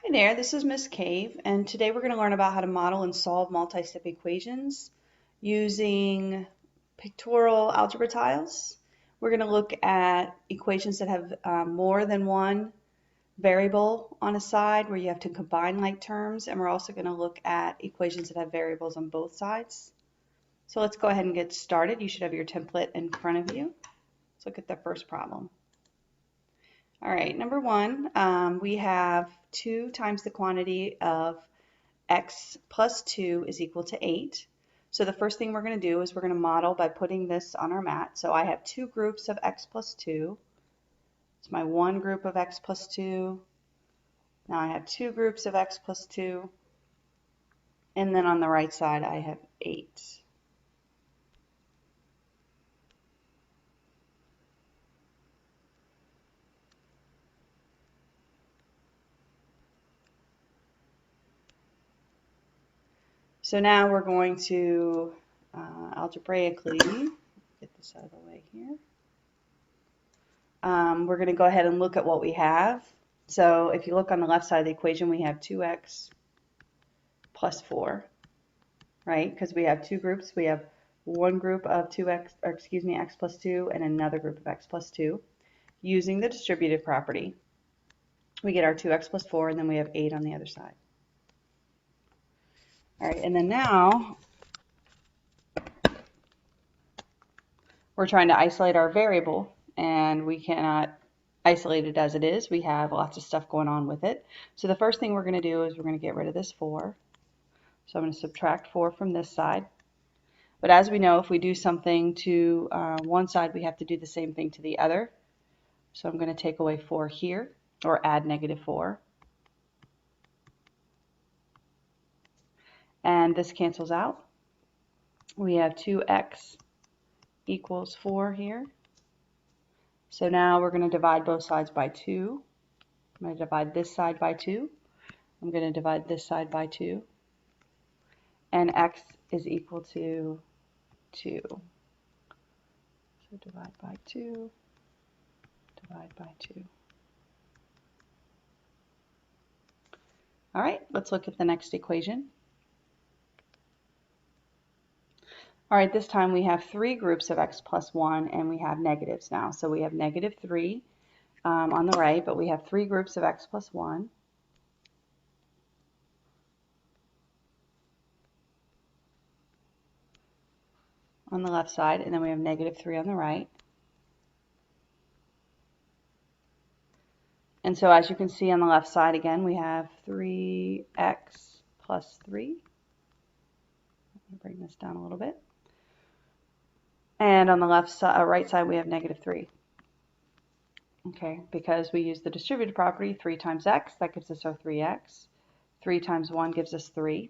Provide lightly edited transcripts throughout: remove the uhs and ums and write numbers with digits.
Hi there, this is Miss Cave, and today we're going to learn about how to model and solve multi-step equations using pictorial algebra tiles. We're going to look at equations that have more than one variable on a side where you have to combine like terms, and we're also going to look at equations that have variables on both sides. So let's go ahead and get started. You should have your template in front of you. Let's look at the first problem. All right, number one, we have 2 times the quantity of x plus 2 is equal to 8. So the first thing we're going to do is we're going to model by putting this on our mat. So I have 2 groups of x plus 2. It's my one group of x plus 2. Now I have 2 groups of x plus 2. And then on the right side I have 8. So now we're going to algebraically get this out of the way here. We're going to go ahead and look at what we have. So if you look on the left side of the equation, we have 2x plus 4, right? Because we have 2 groups. We have one group of x plus 2 and another group of x plus 2. Using the distributive property, we get our 2x plus 4, and then we have 8 on the other side. All right, and then now we're trying to isolate our variable, and we cannot isolate it as it is. We have lots of stuff going on with it. So the first thing we're going to do is we're going to get rid of this 4. So I'm going to subtract 4 from this side. But as we know, if we do something to one side, we have to do the same thing to the other. So I'm going to take away 4 here, or add negative 4. And this cancels out. We have 2x equals 4 here. So now we're going to divide both sides by 2. I'm going to divide this side by 2. I'm going to divide this side by 2. And x is equal to 2. So divide by 2, divide by 2. All right, let's look at the next equation. All right, this time we have 3 groups of x plus 1, and we have negatives now. So we have negative 3 on the right, but we have 3 groups of x plus 1. On the left side, and then we have negative 3 on the right. And so as you can see on the left side again, we have 3x plus 3. Let me bring this down a little bit. And on the right side, we have negative 3. Okay, because we use the distributive property, 3 times x, that gives us our 3x. 3 times 1 gives us 3.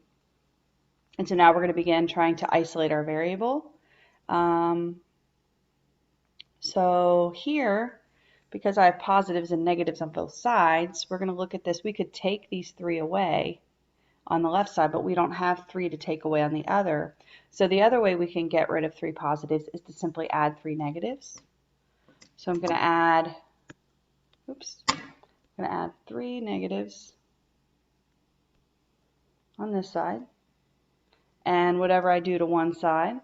And so now we're going to begin trying to isolate our variable. So here, because I have positives and negatives on both sides, we're going to look at this. We could take these 3 away on the left side, but we don't have 3 to take away on the other. So the other way we can get rid of 3 positives is to simply add 3 negatives. So I'm going to add, I'm going to add 3 negatives on this side. And whatever I do to one side,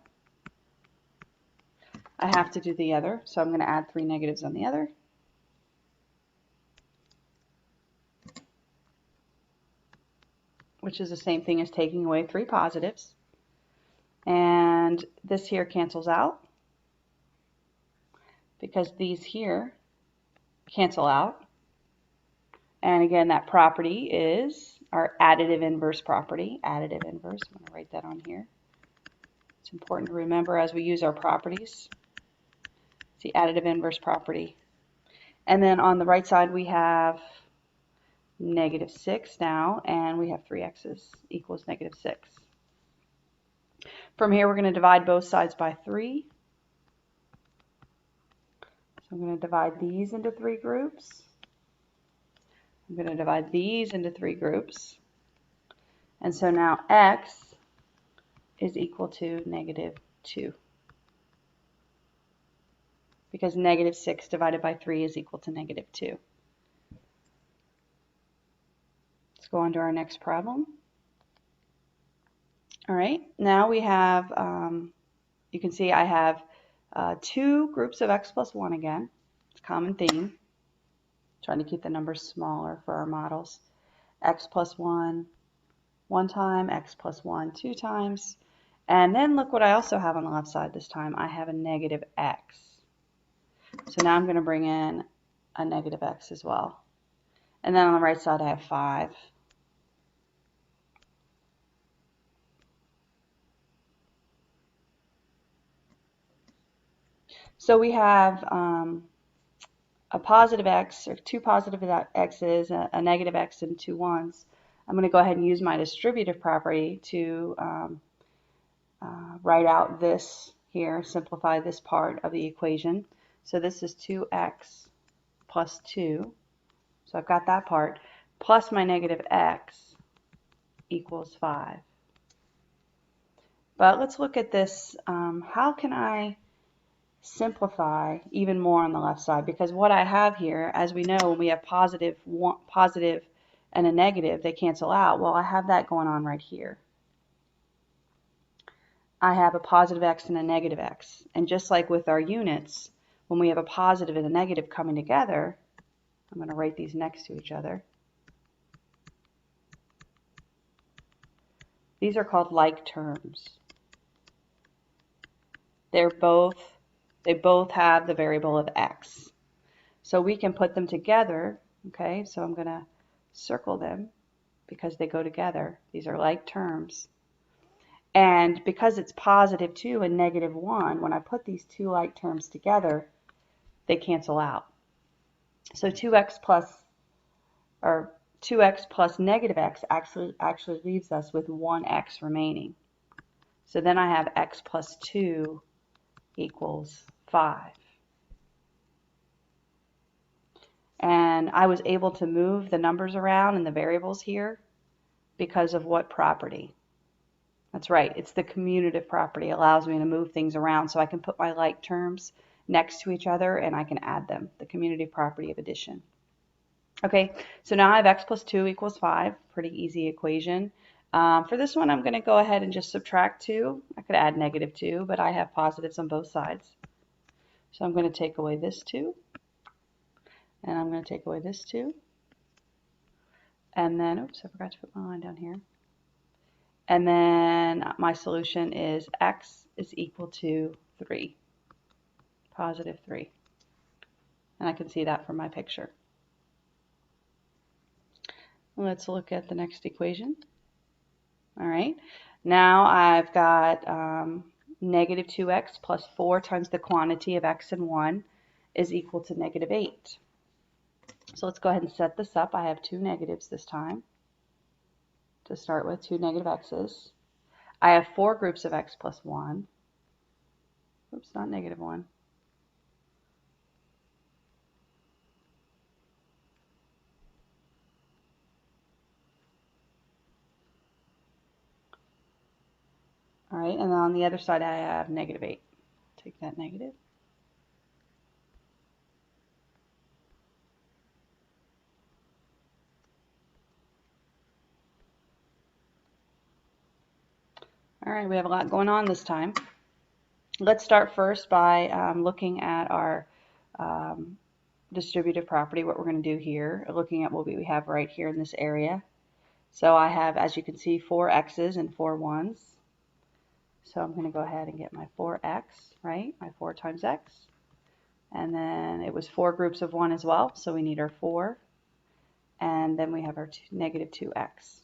I have to do the other. So I'm going to add 3 negatives on the other. Which is the same thing as taking away 3 positives. And this here cancels out because these here cancel out. And again, that property is our additive inverse property. Additive inverse, I'm going to write that on here. It's important to remember as we use our properties. It's the additive inverse property. And then on the right side we have negative 6 now, and we have 3x's equals negative 6. From here we're going to divide both sides by 3. So I'm going to divide these into 3 groups. I'm going to divide these into 3 groups. And so now x is equal to negative 2. Because negative 6 divided by 3 is equal to negative 2. Let's go on to our next problem. All right, now we have, you can see I have two groups of x plus 1 again. It's a common theme. Trying to keep the numbers smaller for our models. X plus 1 one time, x plus 1 two times. And then look what I also have on the left side this time. I have a negative x. So now I'm going to bring in a negative x as well. And then on the right side I have 5. So we have a positive x, or two positive x's, a negative x, and two 1s. I'm going to go ahead and use my distributive property to write out this here, simplify this part of the equation. So this is 2x plus 2. So I've got that part, plus my negative x equals 5. But let's look at this. How can I simplify even more on the left side? Because what I have here, as we know, when we have positive and a negative, they cancel out. Well, I have that going on right here. I have a positive x and a negative x. And just like with our units, when we have a positive and a negative coming together, I'm going to write these next to each other. These are called like terms. They both have the variable of x. So we can put them together, okay? So I'm going to circle them because they go together. These are like terms. And because it's positive 2 and negative 1, when I put these two like terms together, they cancel out. So 2x plus negative x actually leaves us with 1x remaining. So then I have x plus 2 equals 5. And I was able to move the numbers around and the variables here because of what property? That's right, it's the commutative property. It allows me to move things around so I can put my like terms next to each other and I can add them, the commutative property of addition. Okay, so now I have x plus 2 equals 5, pretty easy equation. For this one, I'm going to go ahead and just subtract 2. I could add negative 2, but I have positives on both sides. So I'm going to take away this 2, and I'm going to take away this 2. And then, oops, I forgot to put my line down here. And then my solution is x is equal to 3, positive 3. And I can see that from my picture. Let's look at the next equation. All right, now I've got negative 2x plus 4 times the quantity of x and 1 is equal to negative 8. So let's go ahead and set this up. I have two negatives this time. To start with, two negative x's. I have four groups of x plus 1. Oops, not negative 1. All right, and then on the other side I have negative 8. Take that negative. All right, we have a lot going on this time. Let's start first by looking at our distributive property, what we're going to do here, looking at what we have right here in this area. So I have, as you can see, 4 x's and 4 1s. So I'm going to go ahead and get my 4x, right? My 4 times x. And then it was 4 groups of 1 as well, so we need our 4. And then we have our negative 2x.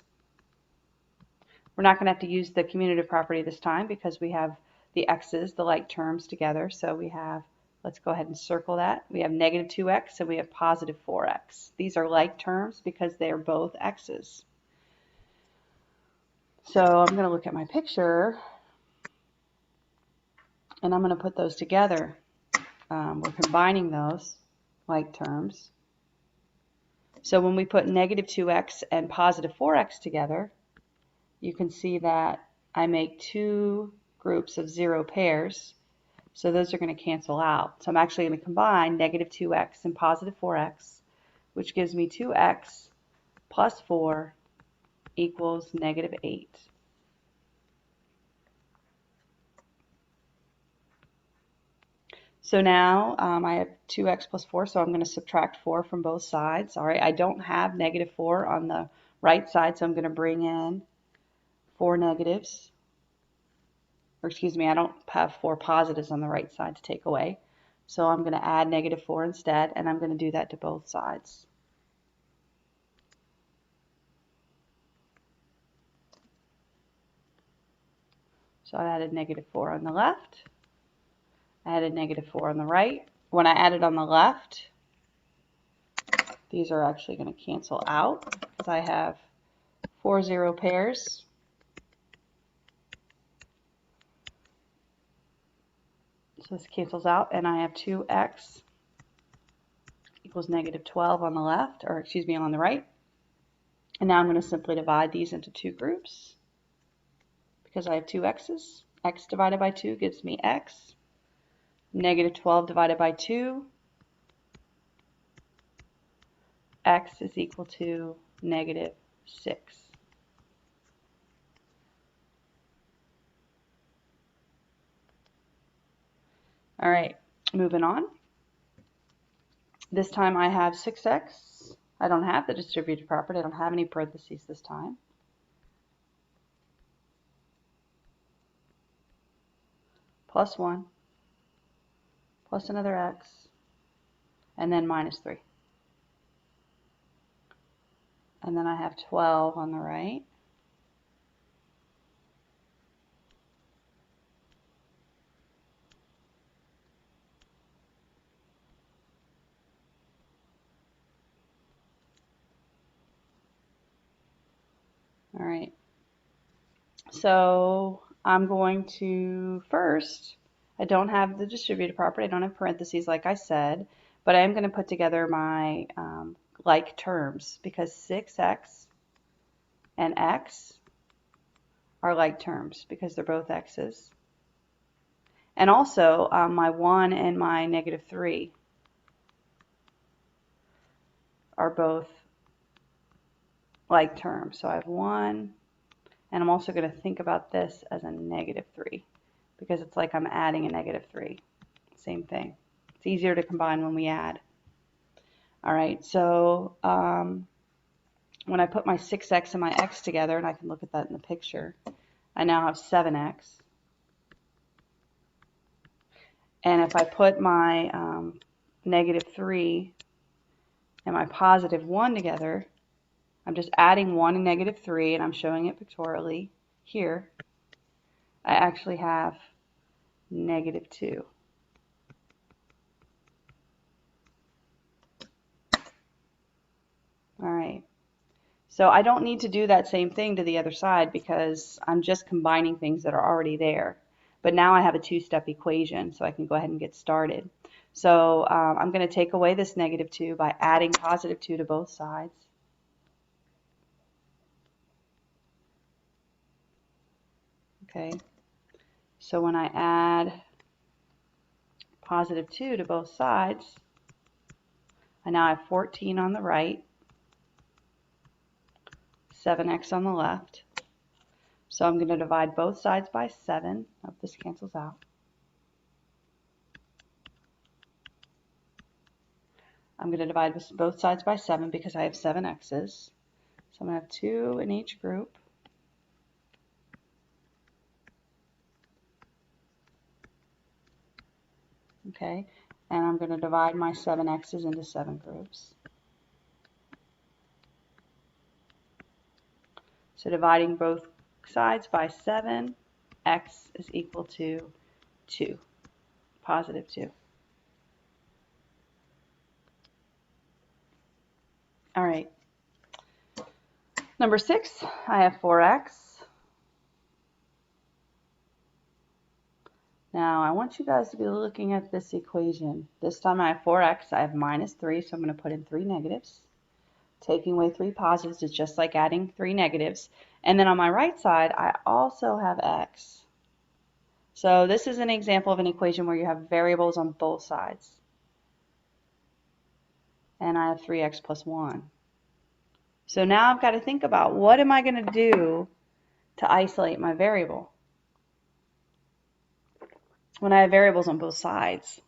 We're not going to have to use the commutative property this time because we have the x's, the like terms, together. So we have, let's go ahead and circle that. We have negative 2x and we have positive 4x. These are like terms because they are both x's. So I'm going to look at my picture and I'm going to put those together. We're combining those like terms. So when we put negative 2x and positive 4x together, you can see that I make two groups of 0 pairs. So those are going to cancel out. So I'm actually going to combine negative 2x and positive 4x, which gives me 2x plus 4 equals negative 8. So now I have 2x plus 4, so I'm going to subtract 4 from both sides. All right, I don't have negative 4 on the right side, so I'm going to bring in 4 negatives. Or excuse me, I don't have 4 positives on the right side to take away. So I'm going to add negative 4 instead, and I'm going to do that to both sides. So I added negative 4 on the left, I added negative 4 on the right. When I added on the left, these are actually going to cancel out because I have 4 zero pairs. So this cancels out, and I have 2x equals negative 12 on the left, or excuse me, on the right. And now I'm going to simply divide these into two groups because I have two x's. X divided by 2 gives me x. Negative 12 divided by 2, x is equal to negative 6. All right, moving on. This time I have 6x. I don't have the distributive property. I don't have any parentheses this time. Plus 1, plus another x, and then minus 3. And then I have 12 on the right. All right. So I'm going to first, I don't have the distributive property, I don't have parentheses like I said, but I am going to put together my like terms because 6x and x are like terms because they're both x's. And also my 1 and my negative 3 are both like terms. So I have 1, and I'm also going to think about this as a negative 3 because it's like I'm adding a negative 3. Same thing. It's easier to combine when we add. All right, so when I put my 6x and my x together, and I can look at that in the picture, I now have 7x. And if I put my negative 3 and my positive 1 together, I'm just adding 1 and negative 3, and I'm showing it pictorially here. I actually have negative 2. All right. So I don't need to do that same thing to the other side because I'm just combining things that are already there. But now I have a two-step equation, so I can go ahead and get started. So I'm going to take away this negative 2 by adding positive 2 to both sides. Okay. So when I add positive 2 to both sides, I now have 14 on the right, 7x on the left. So I'm going to divide both sides by 7. Hope this cancels out. I'm going to divide both sides by 7 because I have 7 x's. So I'm going to have 2 in each group. Okay, and I'm going to divide my 7 x's into 7 groups. So dividing both sides by 7, x is equal to 2, positive 2. All right. Number 6, I have 4x. Now I want you guys to be looking at this equation. This time I have 4x, I have minus 3, so I'm going to put in 3 negatives. Taking away 3 positives is just like adding 3 negatives. And then on my right side, I also have x. So this is an example of an equation where you have variables on both sides. And I have 3x plus 1. So now I've got to think about what am I going to do to isolate my variable when I have variables on both sides.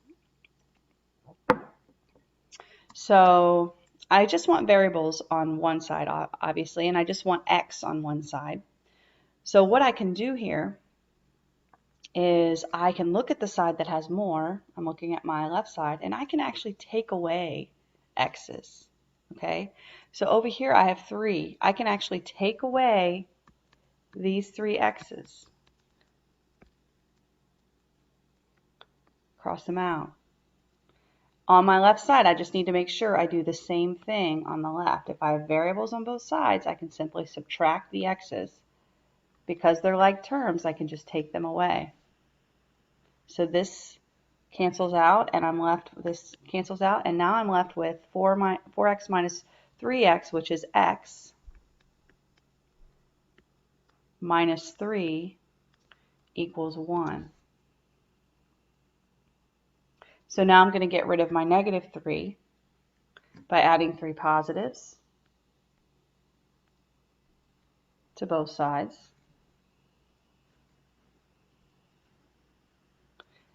So I just want variables on one side, obviously, and I just want x on one side. So what I can do here is I can look at the side that has more. I'm looking at my left side, and I can actually take away x's. Okay, so over here I have 3. I can actually take away these 3 x's. Cross them out. On my left side, I just need to make sure I do the same thing on the left. If I have variables on both sides, I can simply subtract the x's. Because they're like terms, I can just take them away. So this cancels out, and I'm left, this cancels out, and now I'm left with 4x minus 3x, which is x, minus 3 equals 1. So now I'm going to get rid of my negative 3 by adding 3 positives to both sides.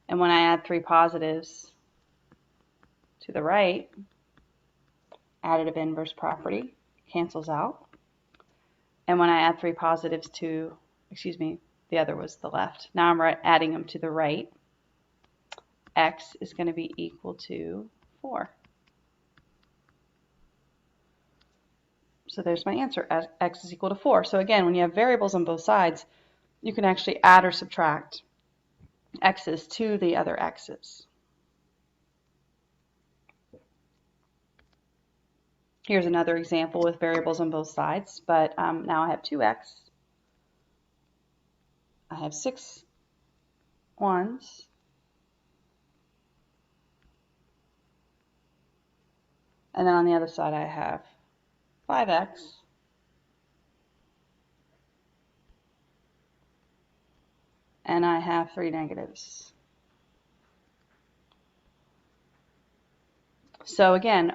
And when I add 3 positives to the right, additive inverse property cancels out. And when I add 3 positives to, the other was the left. Now I'm adding them to the right. X is going to be equal to 4. So there's my answer, x is equal to 4. So again, when you have variables on both sides, you can actually add or subtract x's to the other x's. Here's another example with variables on both sides, but now I have 2x. I have 6 ones. And then on the other side I have 5x. And I have 3 negatives. So again,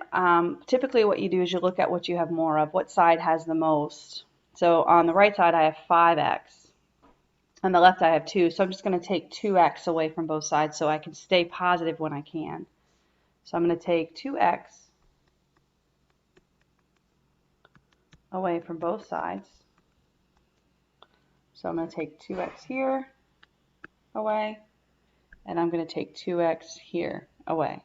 typically what you do is you look at what you have more of, what side has the most. So on the right side I have 5x. On the left I have 2, so I'm just going to take 2x away from both sides so I can stay positive when I can. So I'm going to take 2x away from both sides. So I'm going to take 2x here away, and I'm going to take 2x here away.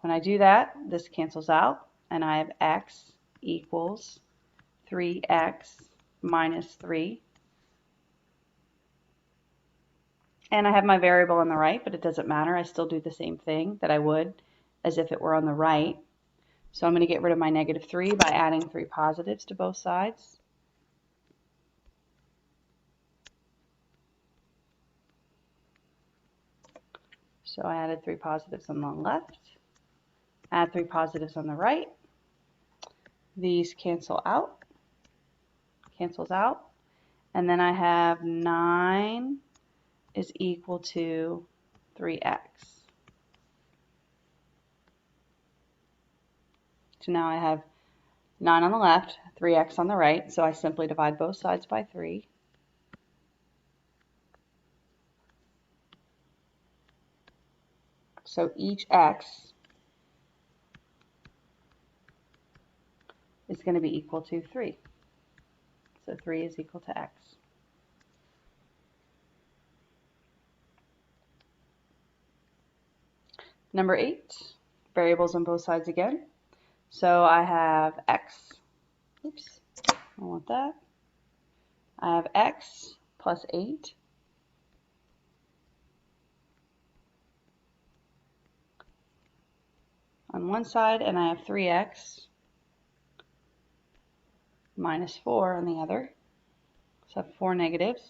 When I do that, this cancels out, and I have x equals 3x minus 3. And I have my variable on the right, but it doesn't matter. I still do the same thing that I would as if it were on the right. So I'm going to get rid of my negative 3 by adding 3 positives to both sides. So I added 3 positives on the left, add 3 positives on the right. These cancels out, and then I have 9 is equal to 3x. So now I have 9 on the left, 3x on the right, so I simply divide both sides by 3. So each x is going to be equal to 3. So 3 is equal to x. Number 8, variables on both sides again. So I have x, oops, I don't want that. I have x plus 8 on one side, and I have 3x minus 4 on the other. So I have 4 negatives.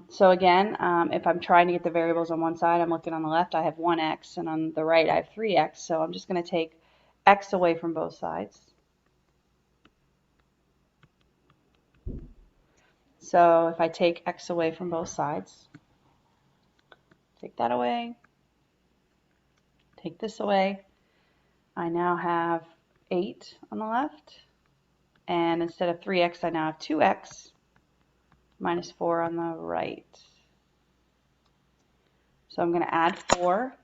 So again, if I'm trying to get the variables on one side, I'm looking on the left, I have 1x, and on the right I have 3x. So I'm just going to take x away from both sides. So if I take x away from both sides, take that away, take this away, I now have 8 on the left, and instead of 3x, I now have 2x minus 4 on the right. So I'm going to add 4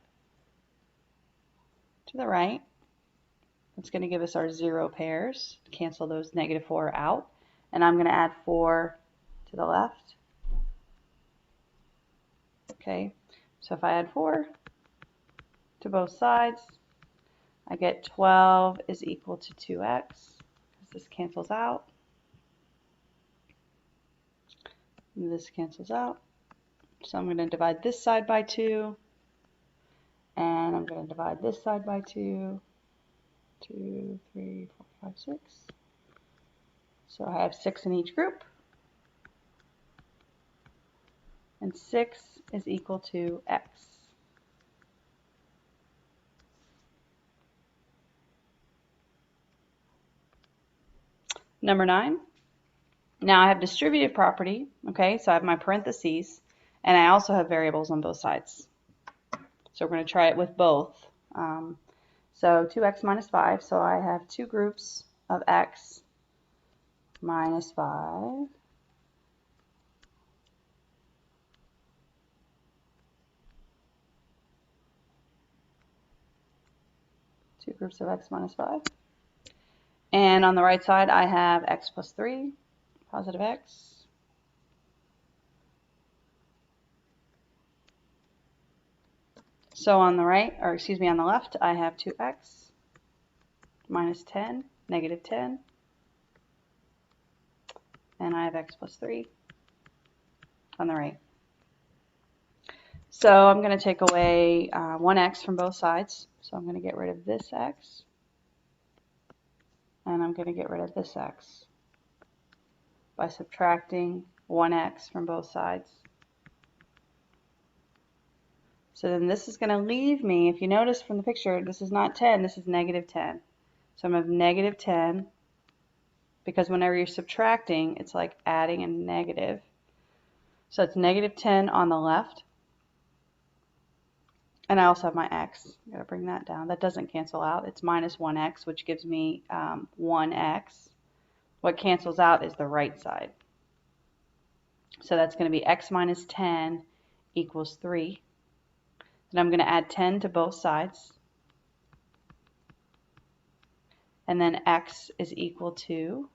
to the right. It's going to give us our 0 pairs. Cancel those negative 4 out. And I'm going to add 4 to the left. Okay, so if I add 4 to both sides, I get 12 is equal to 2x, because this cancels out. And this cancels out. So I'm going to divide this side by 2, and I'm going to divide this side by 2. 2, 3, 4, 5, 6. So I have 6 in each group. And 6 is equal to x. Number 9. Now I have distributive property, okay, so I have my parentheses, and I also have variables on both sides. So we're going to try it with both. So 2x minus 5, so I have 2 groups of x minus 5. Two groups of x minus 5. And on the right side, I have x plus 3, positive x. So on the right, or excuse me, on the left, I have 2x minus 10, negative 10. And I have x plus 3 on the right. So I'm going to take away 1x from both sides. So I'm going to get rid of this x. And I'm going to get rid of this x by subtracting 1x from both sides. So then this is going to leave me, if you notice from the picture, this is not 10, this is negative 10. So I'm going to have negative 10, because whenever you're subtracting, it's like adding a negative. So it's negative 10 on the left. And I also have my x. I've got to bring that down. That doesn't cancel out. It's minus 1x, which gives me 1x. What cancels out is the right side. So that's going to be x minus 10 equals 3. Then I'm going to add 10 to both sides. And then x is equal to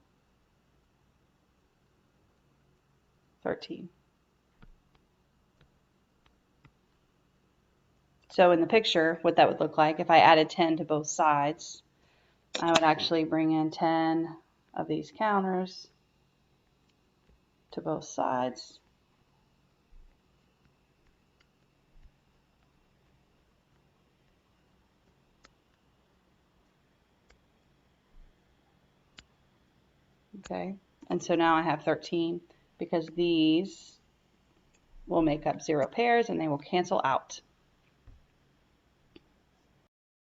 13. So in the picture, what that would look like, if I added 10 to both sides, I would actually bring in 10 of these counters to both sides. Okay, and so now I have 13, because these will make up 0 pairs and they will cancel out.